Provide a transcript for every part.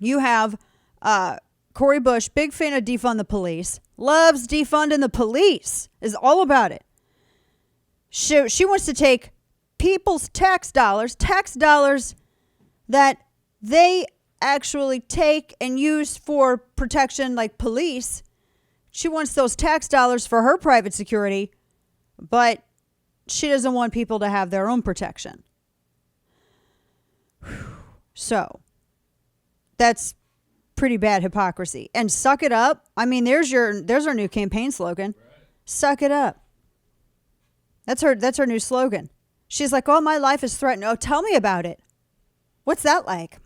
You have Cori Bush, big fan of defund the police, loves defunding the police, is all about it. She wants to take people's tax dollars that they actually take and use for protection like police. She wants those tax dollars for her private security, but she doesn't want people to have their own protection. So that's pretty bad hypocrisy. And suck it up. I mean, there's our new campaign slogan. Right. Suck it up. That's her new slogan. She's like, oh, my life is threatened. Oh, tell me about it. What's that like?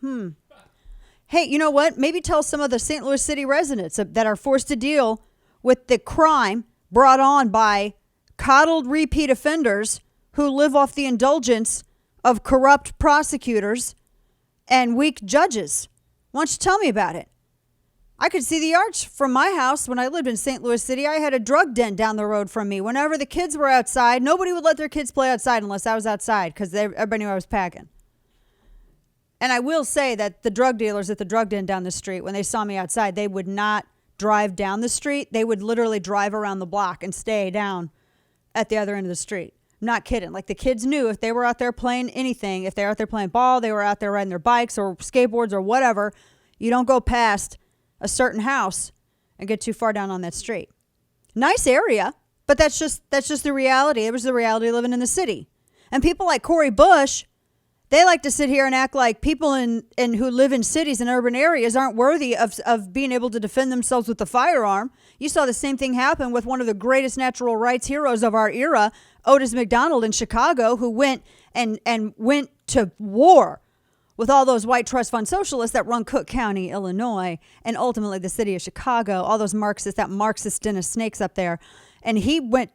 Hey, you know what? Maybe tell some of the St. Louis City residents that are forced to deal with the crime brought on by coddled repeat offenders who live off the indulgence of corrupt prosecutors and weak judges. Why don't you tell me about it? I could see the arch from my house when I lived in St. Louis City. I had a drug den down the road from me. Whenever the kids were outside, nobody would let their kids play outside unless I was outside because everybody knew I was packing. And I will say that the drug dealers at the drug den down the street, when they saw me outside, they would not drive down the street. They would literally drive around the block and stay down at the other end of the street. Not kidding. Like the kids knew if they were out there playing anything, if they were out there playing ball, they were out there riding their bikes or skateboards or whatever, you don't go past a certain house and get too far down on that street. Nice area, but that's just the reality. It was the reality living in the city. And people like Cori Bush, they like to sit here and act like people in who live in cities and urban areas aren't worthy of being able to defend themselves with a firearm. You saw the same thing happen with one of the greatest natural rights heroes of our era, Otis McDonald in Chicago, who went to war with all those white trust fund socialists that run Cook County, Illinois, and ultimately the city of Chicago, all those Marxists, that Marxist den of snakes up there. And he went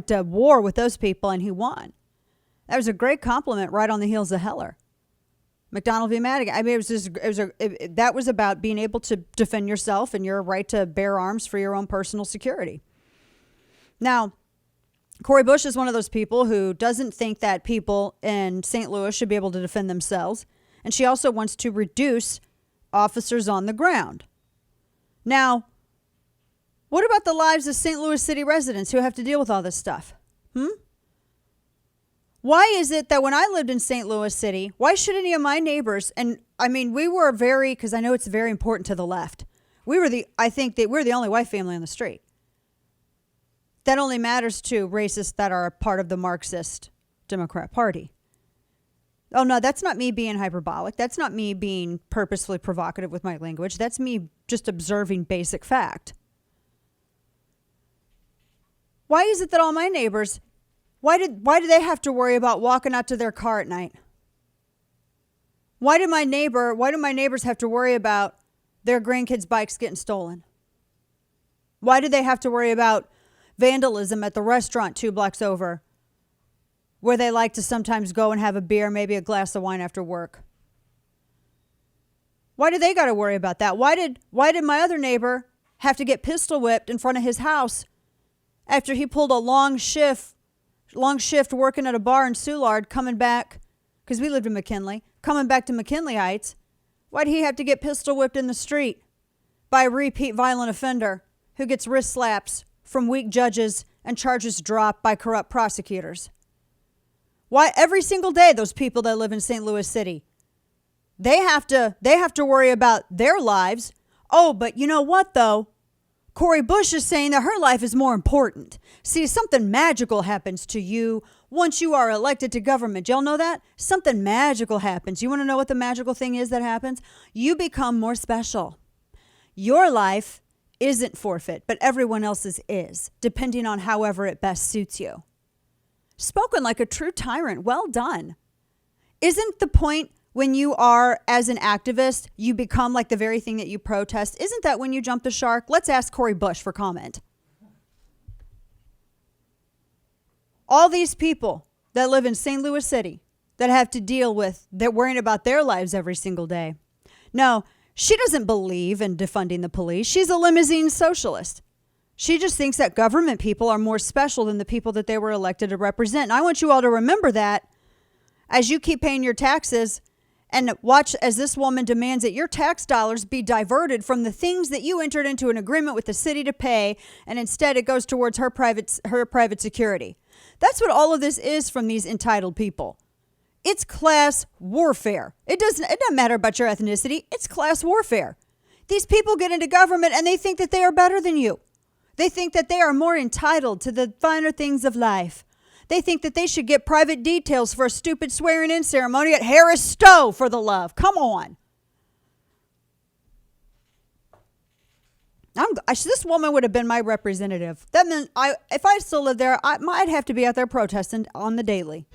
to war with those people and he won. That was a great compliment right on the heels of Heller. McDonald v. Madigan. I mean, that was about being able to defend yourself and your right to bear arms for your own personal security. Now, Cori Bush is one of those people who doesn't think that people in St. Louis should be able to defend themselves. And she also wants to reduce officers on the ground. Now, what about the lives of St. Louis City residents who have to deal with all this stuff? Why is it that when I lived in St. Louis City, why should any of my neighbors, and I mean, we were because I know it's very important to the left. I think that we're the only white family on the street. That only matters to racists that are a part of the Marxist Democrat Party. Oh, no, that's not me being hyperbolic. That's not me being purposefully provocative with my language. That's me just observing basic fact. Why is it that all my neighbors, why do they have to worry about walking out to their car at night? Why do my neighbors have to worry about their grandkids' bikes getting stolen? Why do they have to worry about vandalism at the restaurant 2 blocks over, where they like to sometimes go and have a beer, maybe a glass of wine after work? Why do they got to worry about that? Why did my other neighbor have to get pistol whipped in front of his house after he pulled a long shift working at a bar in Soulard, coming back, because we lived in McKinley, coming back to McKinley Heights? Why did he have to get pistol whipped in the street by a repeat violent offender who gets wrist slaps from weak judges and charges dropped by corrupt prosecutors? Why every single day those people that live in St. Louis City, they have to worry about their lives. Oh, but you know what though? Cori Bush is saying that her life is more important. See, something magical happens to you once you are elected to government. Y'all know that? Something magical happens. You want to know what the magical thing is that happens? You become more special. Your life isn't forfeit, but everyone else's is, depending on however it best suits you. Spoken like a true tyrant. Well done. Isn't the point when you are, as an activist, you become like the very thing that you protest? Isn't that when you jump the shark? Let's ask Cori Bush for comment. All these people that live in St. Louis City that have to deal with, they're worrying about their lives every single day. No, she doesn't believe in defunding the police. She's a limousine socialist. She just thinks that government people are more special than the people that they were elected to represent. And I want you all to remember that as you keep paying your taxes And watch as this woman demands that your tax dollars be diverted from the things that you entered into an agreement with the city to pay, and instead it goes towards her private security. That's what all of this is from these entitled people. It's class warfare. It doesn't matter about your ethnicity. It's class warfare. These people get into government and they think that they are better than you. They think that they are more entitled to the finer things of life. They think that they should get private details for a stupid swearing-in ceremony at Harris Stowe, for the love. Come on. This woman would have been my representative. That meant if I still lived there, I'd have to be out there protesting on the daily.